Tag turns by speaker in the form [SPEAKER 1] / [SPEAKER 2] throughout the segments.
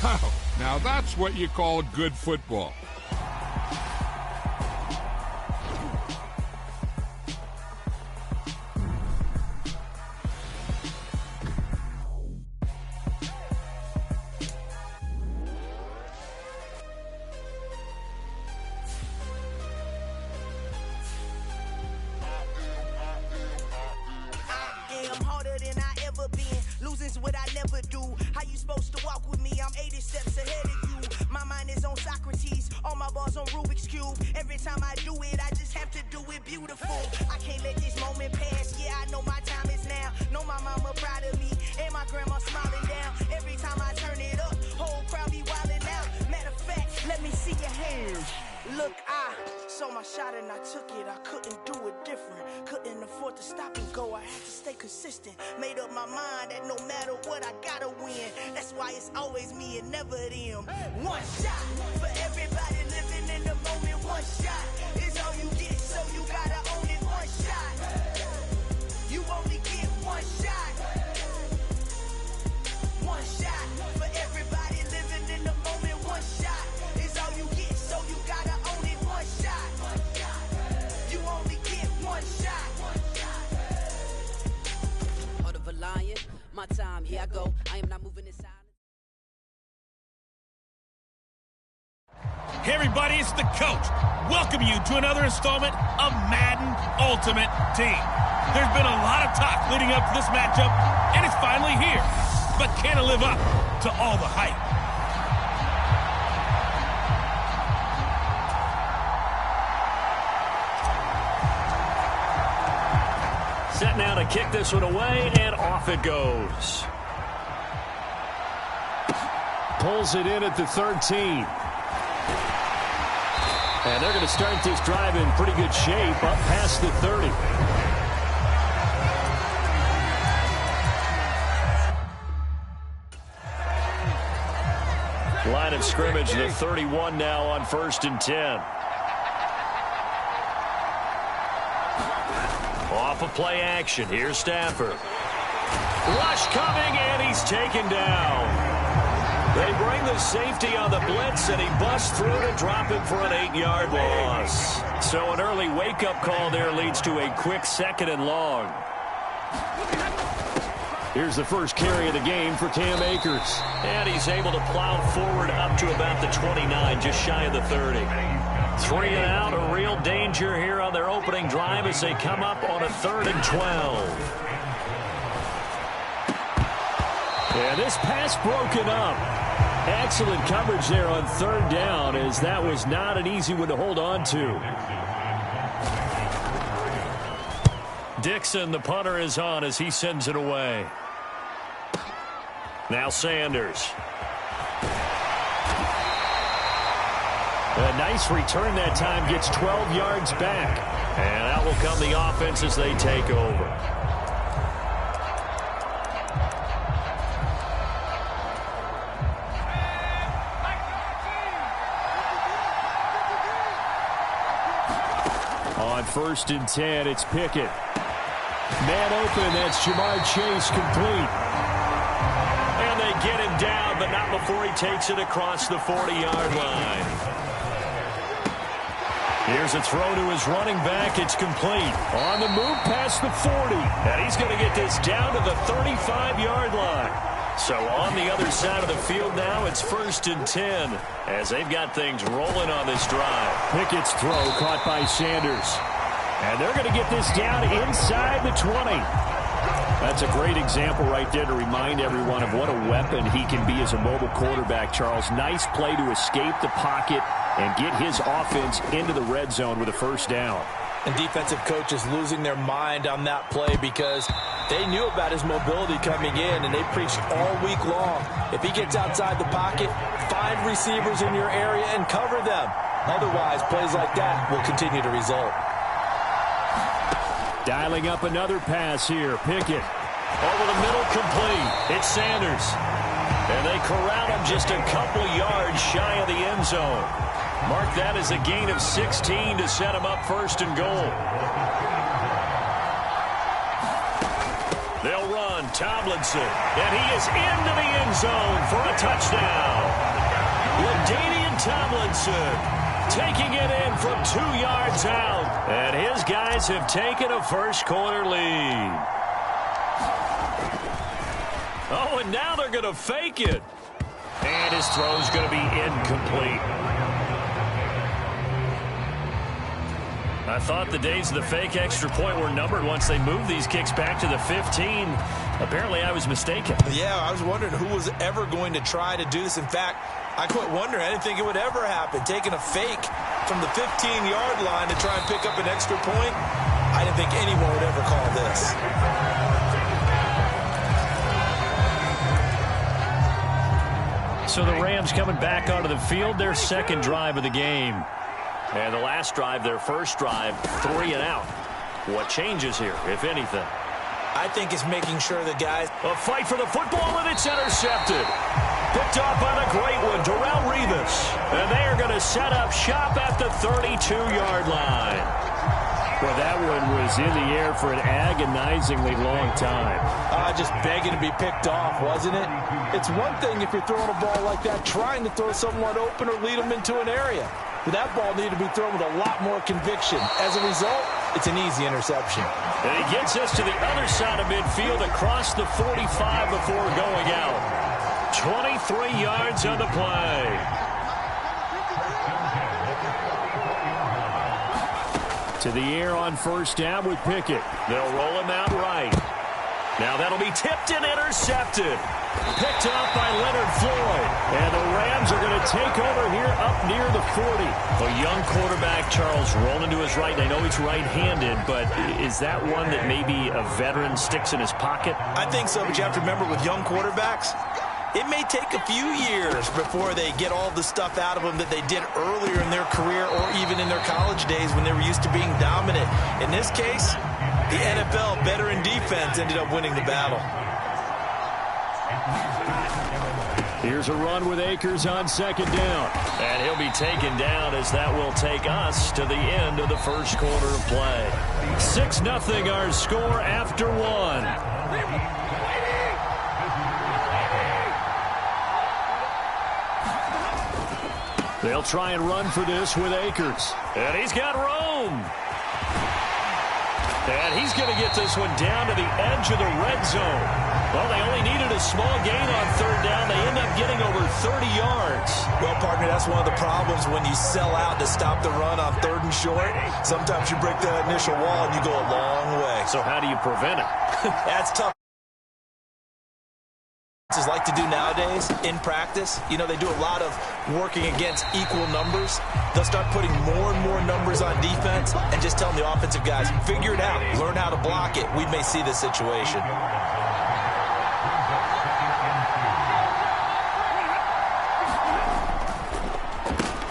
[SPEAKER 1] Now that's what you call good football.
[SPEAKER 2] Look, I saw my shot and I took it. I couldn't do it different. Couldn't afford to stop and go. I had to stay consistent. Made up my mind that no matter what, I gotta win. That's why it's always me and never them. One shot for everybody living in the moment. One shot is all you get, so you gotta own it. One shot. You only get one shot. One shot for everybody living in the moment. One shot is all you get, so you gotta own it. One shot. You only get one shot.
[SPEAKER 3] Heart of a lion, my time, here I go. I am not moving in silence.
[SPEAKER 4] Hey everybody, it's the coach. Welcome you to another installment of Madden Ultimate Team. There's been a lot of talk leading up to this matchup, and it's finally here. But can it live up to all the hype?
[SPEAKER 5] Set now to kick this one away, and off it goes. Pulls it in at the 13. And they're going to start this drive in pretty good shape up past the 30. Line of scrimmage, the 31 now on 1st and 10. Off of play action. Here's Stafford. Rush coming, and he's taken down. They bring the safety on the blitz, and he busts through to drop him for an 8-yard loss. So an early wake-up call there leads to a quick 2nd and long. Here's the first carry of the game for Cam Akers. And he's able to plow forward up to about the 29, just shy of the 30. 3 and out, a real danger here on their opening drive as they come up on a 3rd and 12. And this pass broken up. Excellent coverage there on 3rd down, as that was not an easy one to hold on to. Dixon, the punter, is on as he sends it away. Now Sanders. A nice return that time, gets 12 yards back. And out will come the offense as they take over. On 1st and 10, it's Pickett. Man open, that's Jamar Chase, complete. And they get him down, but not before he takes it across the 40-yard line. Here's a throw to his running back. It's complete. On the move past the 40. And he's going to get this down to the 35-yard line. So on the other side of the field now, it's 1st and 10 as they've got things rolling on this drive. Pickett's throw caught by Sanders. And they're going to get this down inside the 20. That's a great example right there to remind everyone of what a weapon he can be as a mobile quarterback, Charles. Nice play to escape the pocket and get his offense into the red zone with a 1st down.
[SPEAKER 6] And defensive coaches losing their mind on that play because they knew about his mobility coming in, and they preached all week long. If he gets outside the pocket, find receivers in your area and cover them. Otherwise, plays like that will continue to result.
[SPEAKER 5] Dialing up another pass here. Pickett. Over the middle, complete. It's Sanders. And they corral him just a couple yards shy of the end zone. Mark that as a gain of 16 to set him up 1st and goal. They'll run. Tomlinson. And he is into the end zone for a touchdown. LaDainian Tomlinson taking it in from 2 yards out. And his guys have taken a first-quarter lead. Oh, and now they're going to fake it. And his throw's going to be incomplete. I thought the days of the fake extra point were numbered once they moved these kicks back to the 15. Apparently, I was mistaken.
[SPEAKER 6] Yeah, I was wondering who was ever going to try to do this. In fact, I quit wondering. I didn't think it would ever happen. Taking a fake from the 15-yard line to try and pick up an extra point, I didn't think anyone would ever call this.
[SPEAKER 5] So the Rams coming back onto the field, their second drive of the game. And the last drive, their first drive, 3 and out. What changes here, if anything?
[SPEAKER 6] I think it's making sure the guys...
[SPEAKER 5] A fight for the football, and it's intercepted. Picked off by the great one, Darrelle Revis. And they are going to set up shop at the 32-yard line. Well, that one was in the air for an agonizingly long time.
[SPEAKER 6] Just begging to be picked off, wasn't it? It's one thing if you're throwing a ball like that, trying to throw someone open or lead them into an area. But that ball needed to be thrown with a lot more conviction. As a result, it's an easy interception.
[SPEAKER 5] And he gets us to the other side of midfield across the 45 before going out. 23 yards on the play. To the air on first down with Pickett. They'll roll him out right. Now that'll be tipped and intercepted. Picked up by Leonard Floyd. And the Rams are going to take over here up near the 40. A young quarterback, Charles, rolling to his right. I know he's right-handed, but is that one that maybe a veteran sticks in his pocket?
[SPEAKER 6] I think so, but you have to remember with young quarterbacks, it may take a few years before they get all the stuff out of them that they did earlier in their career or even in their college days when they were used to being dominant. In this case, the NFL veteran defense ended up winning the battle.
[SPEAKER 5] Here's a run with Akers on second down. And he'll be taken down as that will take us to the end of the first quarter of play. 6-0 our score after one. They'll try and run for this with Akers. And he's got room. And he's going to get this one down to the edge of the red zone. Well, they only needed a small gain on third down. They end up getting over 30 yards.
[SPEAKER 6] Well, partner, that's one of the problems when you sell out to stop the run on third and short. Sometimes you break that initial wall and you go a long way.
[SPEAKER 5] So how do you prevent it?
[SPEAKER 6] That's tough. Like to do nowadays in practice. You know, they do a lot of working against equal numbers. They'll start putting more and more numbers on defense and just telling the offensive guys, figure it out, learn how to block it. We may see this situation.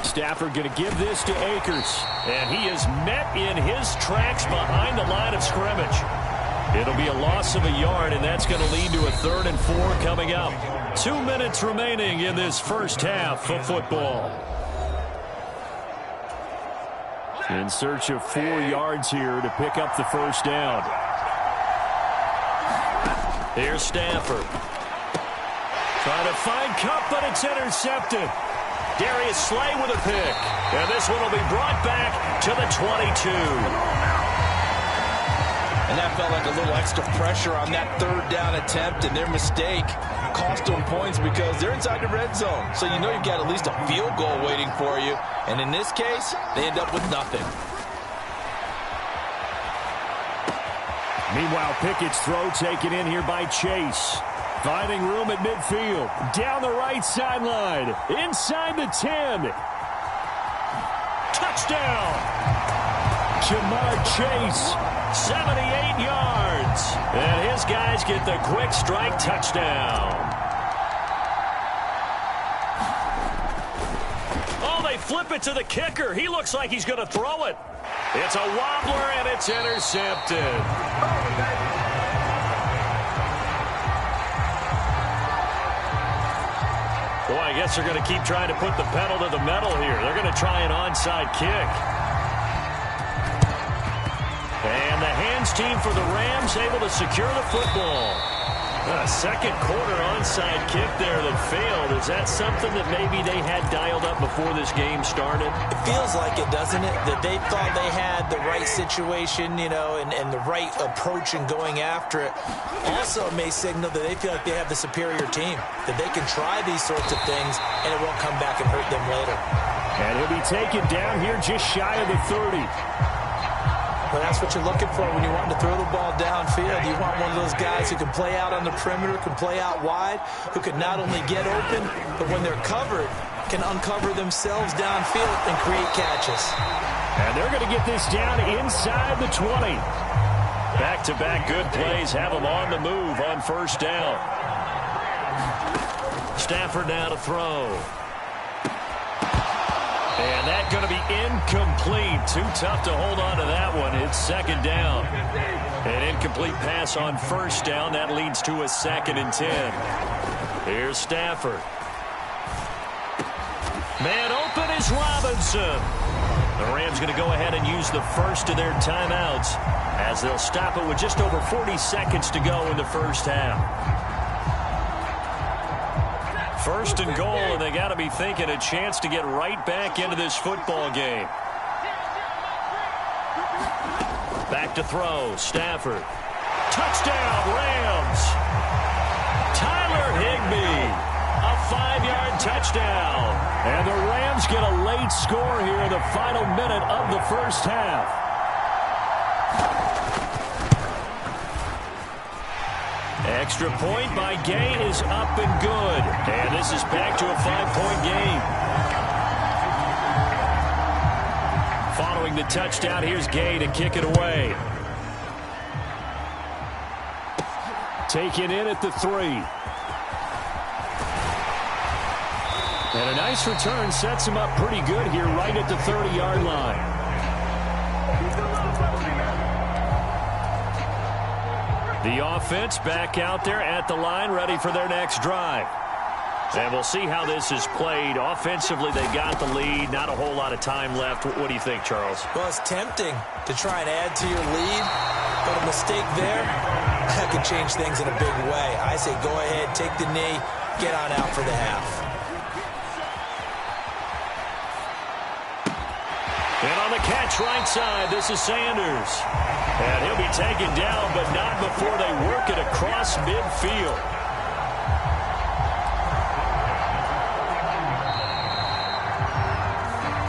[SPEAKER 5] Stafford going to give this to Akers. And he is met in his tracks behind the line of scrimmage. It'll be a loss of a yard, and that's going to lead to a 3rd and 4 coming up. 2 minutes remaining in this first half of football. In search of 4 yards here to pick up the first down. Here's Stafford. Trying to find Kupp, but it's intercepted. Darius Slay with a pick. And this one will be brought back to the 22.
[SPEAKER 6] And that felt like a little extra pressure on that third down attempt, and their mistake cost them points because they're inside the red zone. So you know you've got at least a field goal waiting for you. And in this case, they end up with nothing.
[SPEAKER 5] Meanwhile, Pickett's throw taken in here by Chase. Finding room at midfield. Down the right sideline. Inside the 10. Touchdown. Jamar Chase. 78 yards. And his guys get the quick strike touchdown. Oh, they flip it to the kicker. He looks like he's going to throw it. It's a wobbler, and it's intercepted. Boy, I guess they're going to keep trying to put the pedal to the metal here. They're going to try an onside kick. And the hands team for the Rams able to secure the football. Second quarter onside kick there that failed. Is that something that maybe they had dialed up before this game started?
[SPEAKER 6] It feels like it, doesn't it? That they thought they had the right situation, you know, and the right approach in going after it. Also, it may signal that they feel like they have the superior team, that they can try these sorts of things, and it won't come back and hurt them later.
[SPEAKER 5] And he'll be taken down here just shy of the 30.
[SPEAKER 6] Well, that's what you're looking for when you want to throw the ball downfield. You want one of those guys who can play out on the perimeter, can play out wide, who can not only get open, but when they're covered, can uncover themselves downfield and create catches.
[SPEAKER 5] And they're going to get this down inside the 20. Back-to-back good plays have them on the move on first down. Stafford now to throw. And that's going to be incomplete. Too tough to hold on to that one. It's second down. An incomplete pass on first down. That leads to a 2nd and 10. Here's Stafford. Man open is Robinson. The Rams going to go ahead and use the first of their timeouts as they'll stop it with just over 40 seconds to go in the first half. First and goal, and they got to be thinking a chance to get right back into this football game. Back to throw, Stafford. Touchdown, Rams. Tyler Higbee, a 5-yard touchdown. And the Rams get a late score here in the final minute of the first half. Extra point by Gay is up and good. And this is back to a 5-point game. Following the touchdown, here's Gay to kick it away. Taken in at the 3. And a nice return sets him up pretty good here right at the 30-yard line. The offense back out there at the line, ready for their next drive. And we'll see how this is played. Offensively, they got the lead. Not a whole lot of time left. What do you think, Charles?
[SPEAKER 6] Well, it's tempting to try and add to your lead, but a mistake there, that could change things in a big way. I say go ahead, take the knee, get on out for the half.
[SPEAKER 5] And on the catch right side, this is Sanders. And he'll be taken down, but not before they work it across midfield.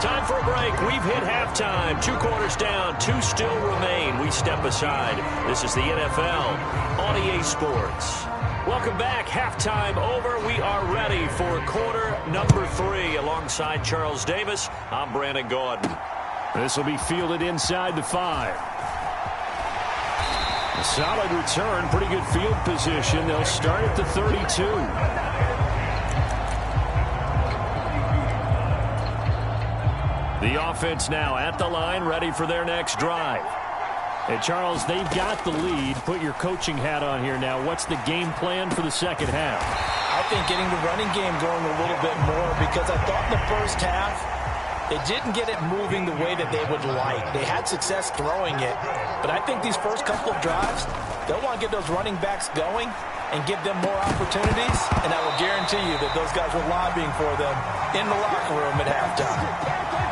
[SPEAKER 5] Time for a break. We've hit halftime. 2 quarters down, 2 still remain. We step aside. This is the NFL on EA Sports. Welcome back. Halftime over. We are ready for quarter number 3. Alongside Charles Davis, I'm Brandon Gaudin. This will be fielded inside the 5. A solid return, pretty good field position. They'll start at the 32. The offense now at the line, ready for their next drive. And Charles, they've got the lead. Put your coaching hat on here now. What's the game plan for the second half?
[SPEAKER 6] I think getting the running game going a little bit more, because I thought in the first half they didn't get it moving the way that they would like. They had success throwing it, but I think these first couple of drives, they'll want to get those running backs going and give them more opportunities, and I will guarantee you that those guys were lobbying for them in the locker room at halftime.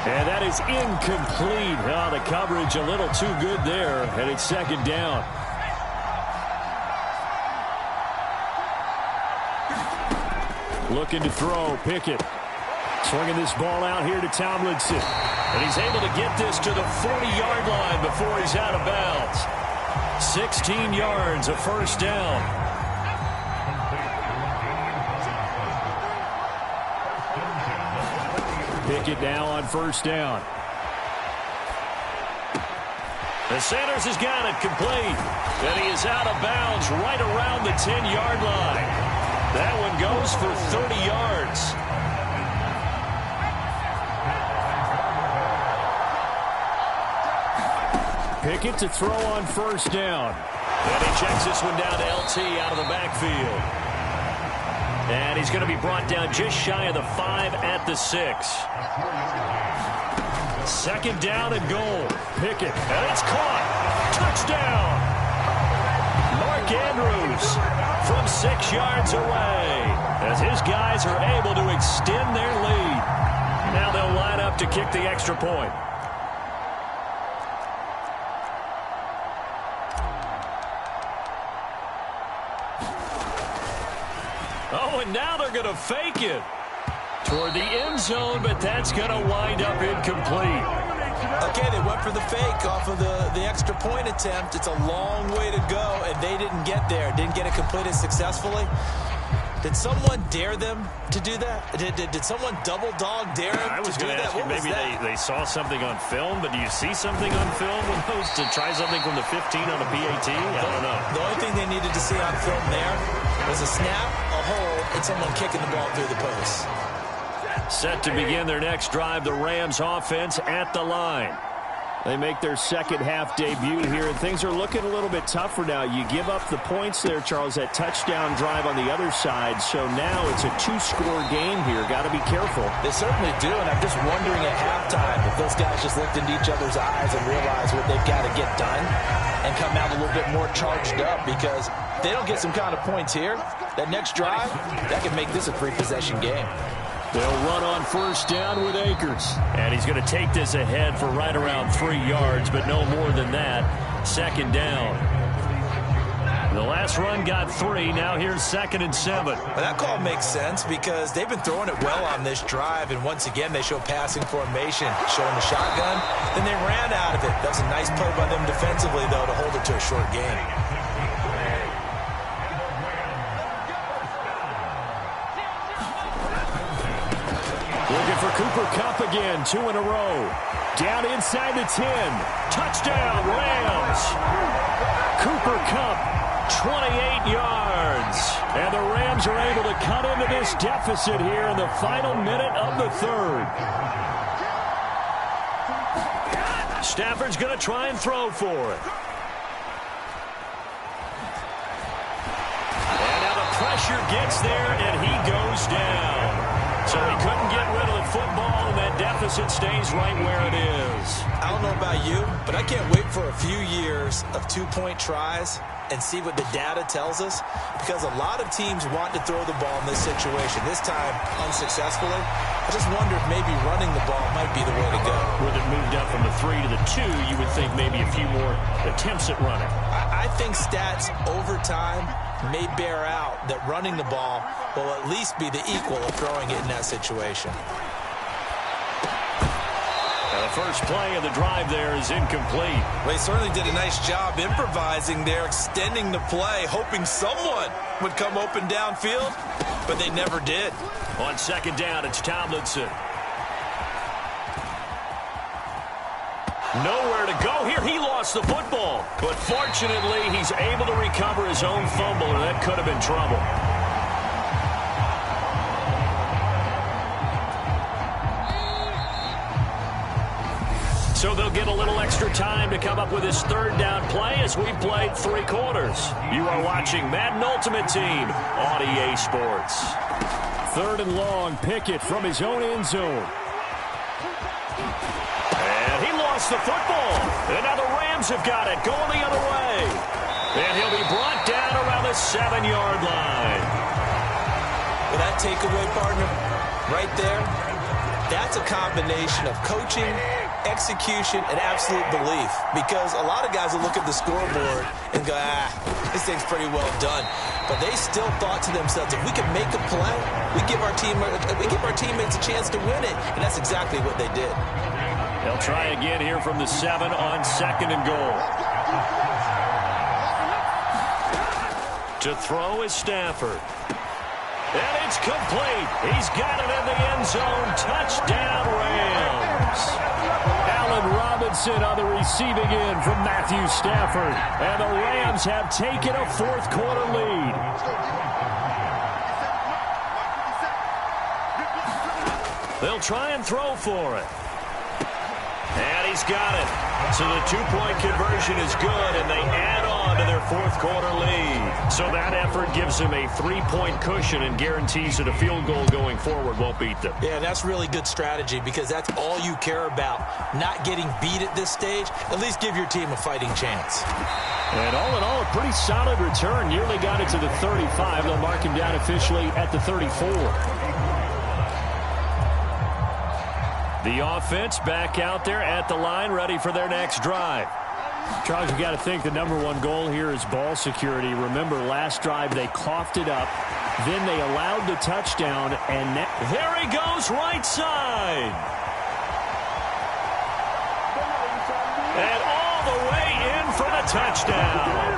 [SPEAKER 5] And that is incomplete. Oh, the coverage a little too good there, and it's second down. Looking to throw, Pickett. Swinging this ball out here to Tomlinson. And he's able to get this to the 40-yard line before he's out of bounds. 16 yards, a first down. Pickett now on first down. And Sanders has got it complete. And he is out of bounds right around the 10-yard line. That one goes for 30 yards. Pickett to throw on first down. And he checks this one down to LT out of the backfield. And he's going to be brought down just shy of the 5 at the 6. Second down and goal. Pickett. And it's caught. Touchdown. Mark Andrews from 6 yards away as his guys are able to extend their lead. Now they'll line up to kick the extra point. Oh, and now they're going to fake it toward the end zone, but that's going to wind up incomplete.
[SPEAKER 6] Okay, they went for the fake off of the extra point attempt. It's a long way to go, and they didn't get there. Didn't get it completed successfully. Did someone dare them to do that? Did someone double dog dare them
[SPEAKER 5] I was
[SPEAKER 6] to do
[SPEAKER 5] going to
[SPEAKER 6] that?
[SPEAKER 5] ask you, maybe they saw something on film, but do you see something on film when those to try something from the 15 on a PAT? I don't know.
[SPEAKER 6] The only thing they needed to see on film there was a snap, a hole, and someone kicking the ball through the post.
[SPEAKER 5] Set to begin their next drive, the Rams offense at the line. They make their second half debut here, and things are looking a little bit tougher now. You give up the points there, Charles, that touchdown drive on the other side. So now it's a 2-score game here. Got to be careful.
[SPEAKER 6] They certainly do, and I'm just wondering at halftime if those guys just looked into each other's eyes and realized what they've got to get done and come out a little bit more charged up, because if they don't get some kind of points here, that next drive, that could make this a 3-possession game.
[SPEAKER 5] They'll run on first down with Akers. And he's going to take this ahead for right around 3 yards, but no more than that. Second down. The last run got 3. Now here's 2nd and 7.
[SPEAKER 6] Well, that call makes sense because they've been throwing it well on this drive, and once again they show passing formation, showing the shotgun. Then they ran out of it. That was a nice play by them defensively, though, to hold it to a short game.
[SPEAKER 5] Looking for Cooper Kupp again, 2 in a row. Down inside the 10. Touchdown, Rams. Cooper Kupp, 28 yards. And the Rams are able to cut into this deficit here in the final minute of the third. Stafford's going to try and throw for it. And now the pressure gets there, and he goes down. So he couldn't get rid of the football, and that deficit stays right where it is.
[SPEAKER 6] I don't know about you, but I can't wait for a few years of 2-point tries and see what the data tells us, because a lot of teams want to throw the ball in this situation, this time unsuccessfully. I just wonder if maybe running the ball might be the way to go.
[SPEAKER 5] With it moved up from the 3 to the 2, you would think maybe a few more attempts at running.
[SPEAKER 6] I think stats over time may bear out that running the ball will at least be the equal of throwing it in that situation.
[SPEAKER 5] Now the first play of the drive there is incomplete.
[SPEAKER 6] Well, he certainly did a nice job improvising there, extending the play, hoping someone would come open downfield, but they never did.
[SPEAKER 5] On second down, it's Tomlinson. Nowhere to go here. He lost the football. But fortunately, he's able to recover his own fumble, and that could have been trouble. So they'll get a little extra time to come up with his third down play as we played 3 quarters. You are watching Madden Ultimate Team on EA Sports. 3rd and long, Pickett from his own end zone. And he lost the football. And now the Rams have got it, going the other way. And he'll be brought down around the 7-yard line.
[SPEAKER 6] Well, that takeaway, partner, right there, that's a combination of coaching, execution, and absolute belief. Because a lot of guys will look at the scoreboard and go, this thing's pretty well done. But they still thought to themselves, if we can make a play, we give our teammates a chance to win it. And that's exactly what they did.
[SPEAKER 5] They'll try again here from the 7 on 2nd and goal. To throw is Stafford. And it's complete. He's got it in the end zone. Touchdown, Rams. Allen Robinson on the receiving end from Matthew Stafford. And the Rams have taken a 4th quarter lead. They'll try and throw for it. And he's got it. So the 2-point conversion is good, and they add on into their fourth quarter lead. So that effort gives them a 3-point cushion and guarantees that a field goal going forward won't beat them.
[SPEAKER 6] Yeah, that's really good strategy because that's all you care about. Not getting beat at this stage. At least give your team a fighting chance.
[SPEAKER 5] And all in all, a pretty solid return. Nearly got it to the 35. They'll mark him down officially at the 34. The offense back out there at the line, ready for their next drive. Charles, you got to think the #1 goal here is ball security. Remember, last drive they coughed it up. Then they allowed the touchdown, and there he goes right side. And all the way in for the touchdown.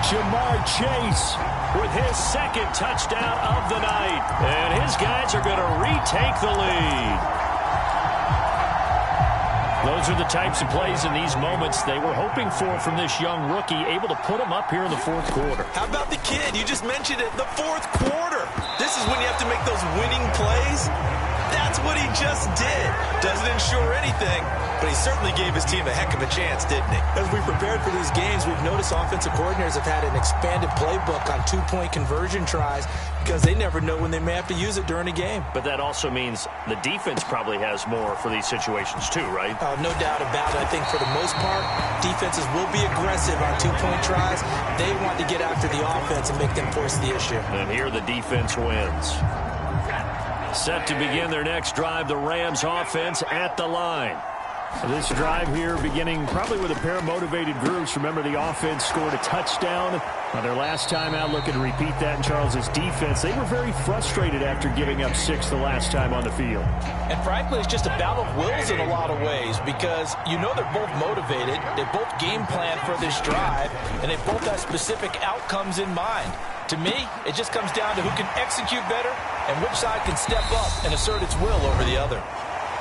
[SPEAKER 5] Jamar Chase with his second touchdown of the night. And his guys are going to retake the lead. Those are the types of plays in these moments they were hoping for from this young rookie, able to put them up here in the fourth quarter.
[SPEAKER 6] How about the kid? You just mentioned it, the fourth quarter. This is when you have to make those winning plays. That's what he just did. Doesn't ensure anything, but he certainly gave his team a heck of a chance, didn't he? As we prepared for these games, we've noticed offensive coordinators have had an expanded playbook on 2-point conversion tries because they never know when they may have to use it during a game.
[SPEAKER 5] But that also means the defense probably has more for these situations too, right?
[SPEAKER 6] No doubt about it. I think for the most part, defenses will be aggressive on 2-point tries. They want to get after the offense and make them force the issue.
[SPEAKER 5] And here the defense wins. Set to begin their next drive, the Rams offense at the line. This drive here beginning probably with a pair of motivated groups. Remember, the offense scored a touchdown on their last time out. Looking to repeat that in Charles's defense. They were very frustrated after giving up 6 the last time on the field.
[SPEAKER 6] And frankly, it's just a battle of wills in a lot of ways because you know they're both motivated. They both game plan for this drive, and they both have specific outcomes in mind. To me, it just comes down to who can execute better and which side can step up and assert its will over the other.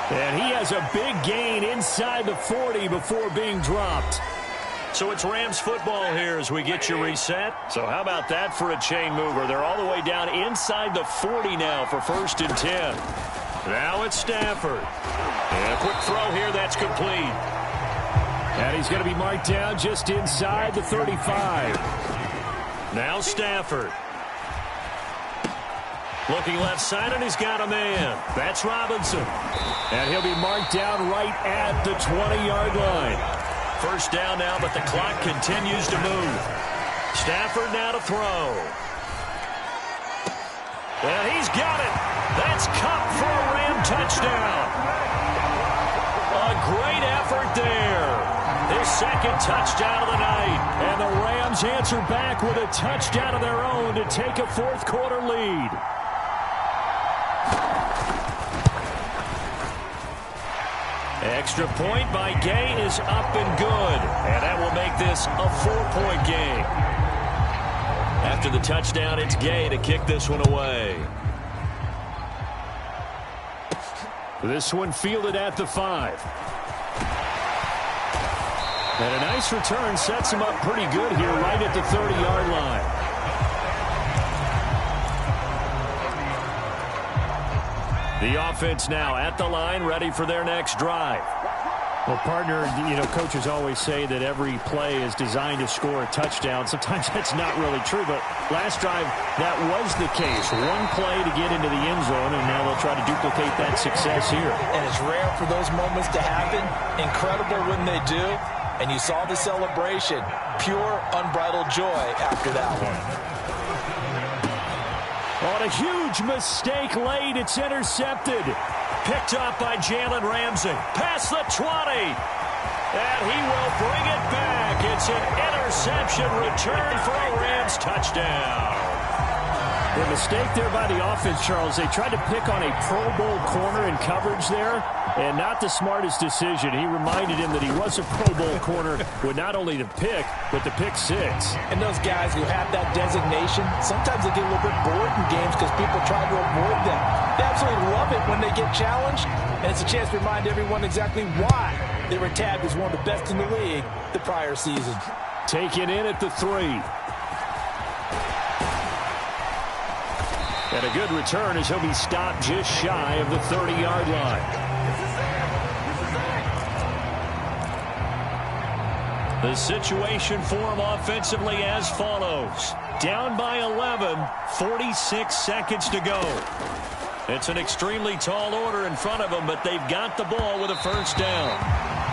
[SPEAKER 5] And he has a big gain inside the 40 before being dropped. So it's Rams football here as we get you reset. So how about that for a chain mover? They're all the way down inside the 40 now for 1st and 10. Now it's Stafford. And a quick throw here, that's complete. And he's going to be marked down just inside the 35. Now Stafford. Looking left side, and he's got a man. That's Robinson. And he'll be marked down right at the 20-yard line. First down now, but the clock continues to move. Stafford now to throw. And he's got it. That's Kupp for a Ram touchdown. A great effort there. His second touchdown of the night. And the Rams answer back with a touchdown of their own to take a fourth quarter lead. Extra point by Gay is up and good. And that will make this a 4-point game. After the touchdown, it's Gay to kick this one away. This one fielded at the 5. And a nice return sets him up pretty good here right at the 30-yard line. The offense now at the line, ready for their next drive. Well, partner, coaches always say that every play is designed to score a touchdown. Sometimes that's not really true, but last drive, that was the case. One play to get into the end zone, and now they'll try to duplicate that success here.
[SPEAKER 6] And it's rare for those moments to happen. Incredible when they do. And you saw the celebration. Pure, unbridled joy after that one.
[SPEAKER 5] On a huge mistake late, it's intercepted. Picked up by Jalen Ramsey. Past the 20. And he will bring it back. It's an interception return for a Rams touchdown. The mistake there by the offense, Charles, they tried to pick on a Pro Bowl corner in coverage there, and not the smartest decision. He reminded him that he was a Pro Bowl corner with not only the pick, but the pick 6.
[SPEAKER 6] And those guys who have that designation, sometimes they get a little bit bored in games because people try to avoid them. They absolutely love it when they get challenged, and it's a chance to remind everyone exactly why they were tagged as one of the best in the league the prior season.
[SPEAKER 5] Taken in at the 3. And a good return as he'll be stopped just shy of the 30-yard line. The situation for them offensively as follows. Down by 11, 46 seconds to go. It's an extremely tall order in front of them, but they've got the ball with a first down.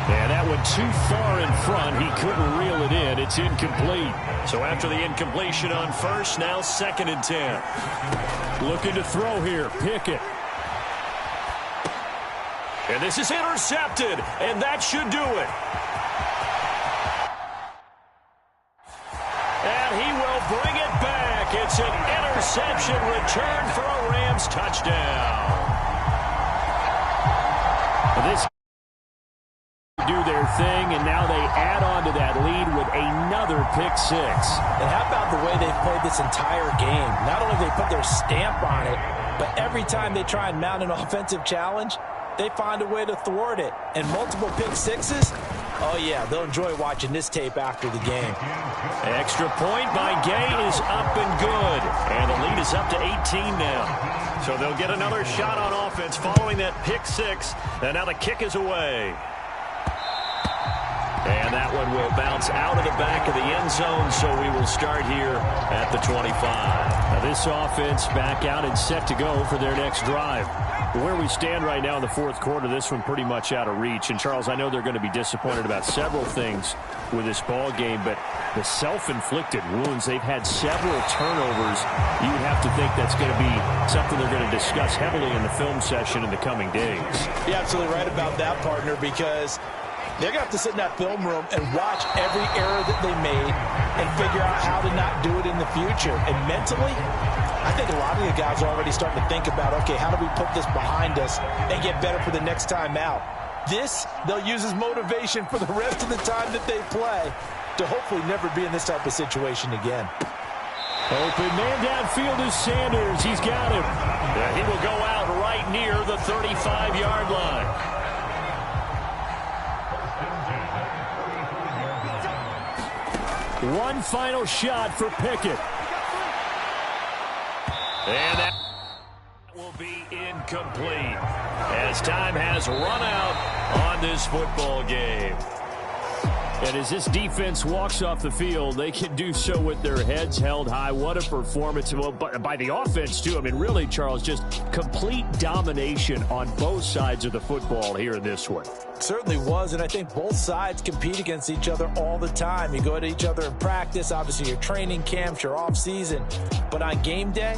[SPEAKER 5] Yeah, that went too far in front. He couldn't reel it in. It's incomplete. So after the incompletion on first, now 2nd and 10. Looking to throw here. Pickett. And this is intercepted, and that should do it. And he will bring it back. It's an interception return for a Rams touchdown. This do their thing, and now they add on to that lead with another pick six.
[SPEAKER 6] And how about the way they've played this entire game? Not only have they put their stamp on it, but every time they try and mount an offensive challenge, they find a way to thwart it. And multiple pick sixes, oh yeah, they'll enjoy watching this tape after the game.
[SPEAKER 5] Extra point by Gay is up and good. And the lead is up to 18 now. So they'll get another shot on offense following that pick six. And now the kick is away. And that one will bounce out of the back of the end zone, so we will start here at the 25. Now this offense back out and set to go for their next drive. Where we stand right now in the fourth quarter, this one pretty much out of reach. And, Charles, I know they're going to be disappointed about several things with this ball game, but the self-inflicted wounds, they've had several turnovers. You'd have to think that's going to be something they're going to discuss heavily in the film session in the coming days.
[SPEAKER 6] You're absolutely right about that, partner, because they're going to have to sit in that film room and watch every error that they made and figure out how to not do it in the future. And mentally, I think a lot of the guys are already starting to think about, okay, how do we put this behind us and get better for the next time out? This, they'll use as motivation for the rest of the time that they play to hopefully never be in this type of situation again.
[SPEAKER 5] Open man downfield is Sanders. He's got him. He will go out right near the 35-yard line. One final shot for Pickett. And that will be incomplete as time has run out on this football game. And as this defense walks off the field, they can do so with their heads held high. What a performance by the offense, too. I mean, really, Charles, just complete domination on both sides of the football here in this one.
[SPEAKER 6] Certainly was, and I think both sides compete against each other all the time. You go to each other in practice, obviously your training camps, your off-season. But on game day,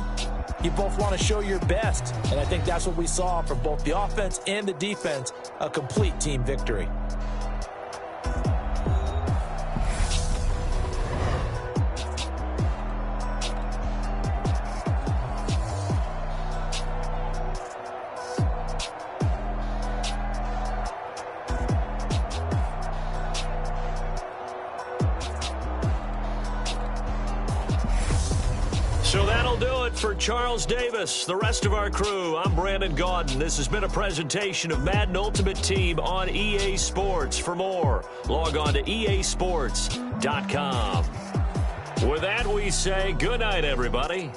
[SPEAKER 6] you both want to show your best. And I think that's what we saw from both the offense and the defense, a complete team victory.
[SPEAKER 5] So that'll do it for Charles Davis, the rest of our crew. I'm Brandon Gaudin. This has been a presentation of Madden Ultimate Team on EA Sports. For more, log on to easports.com. With that, we say good night, everybody.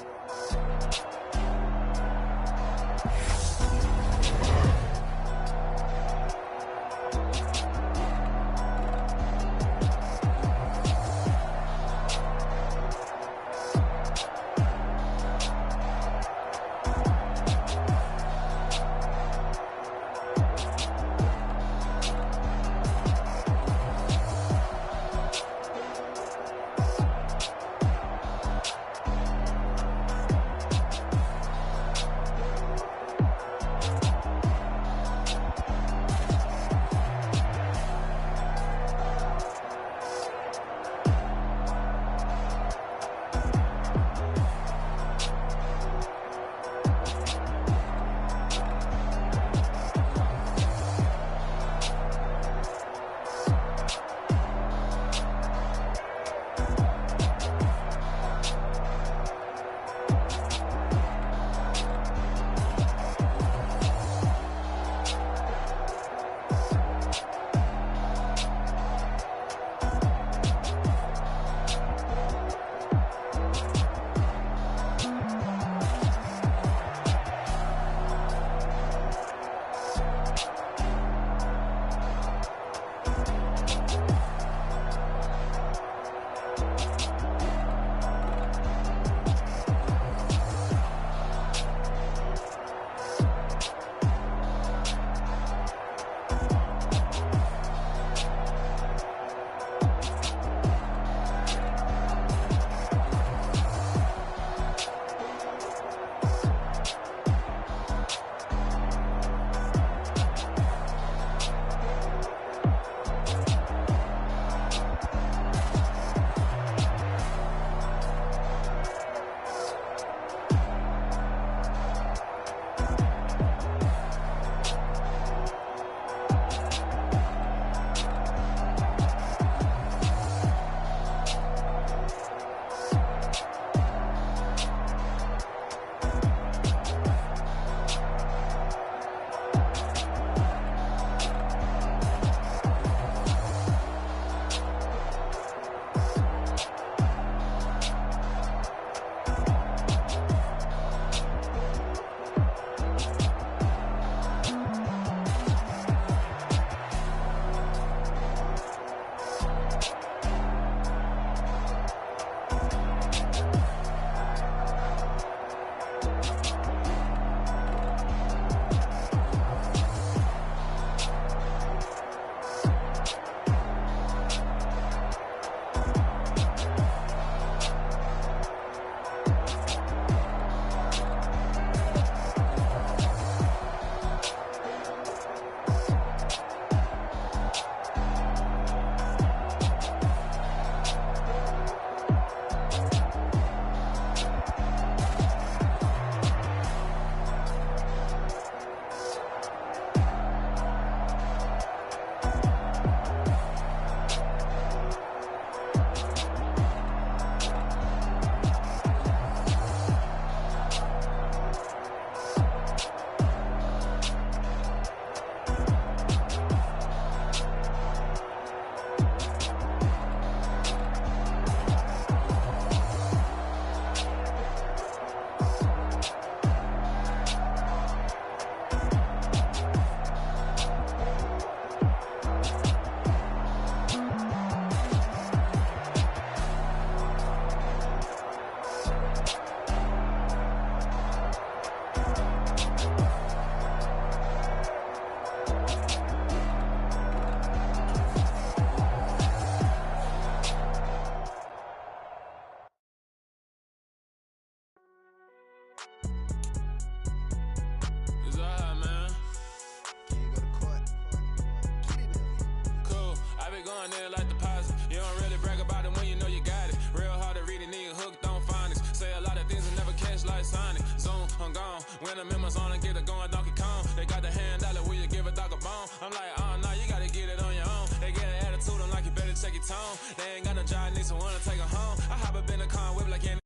[SPEAKER 7] need someone to take her home. I hop up in the car, whip like any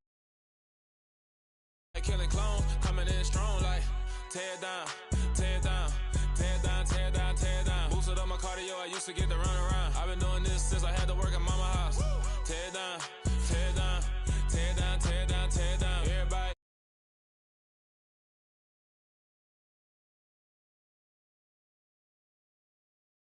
[SPEAKER 7] killing clone, coming in strong like tear it down, tear it down, tear it down, tear it down, tear it down. Boosted up my cardio, I used to get to run around. I've been doing this since I had to work at mama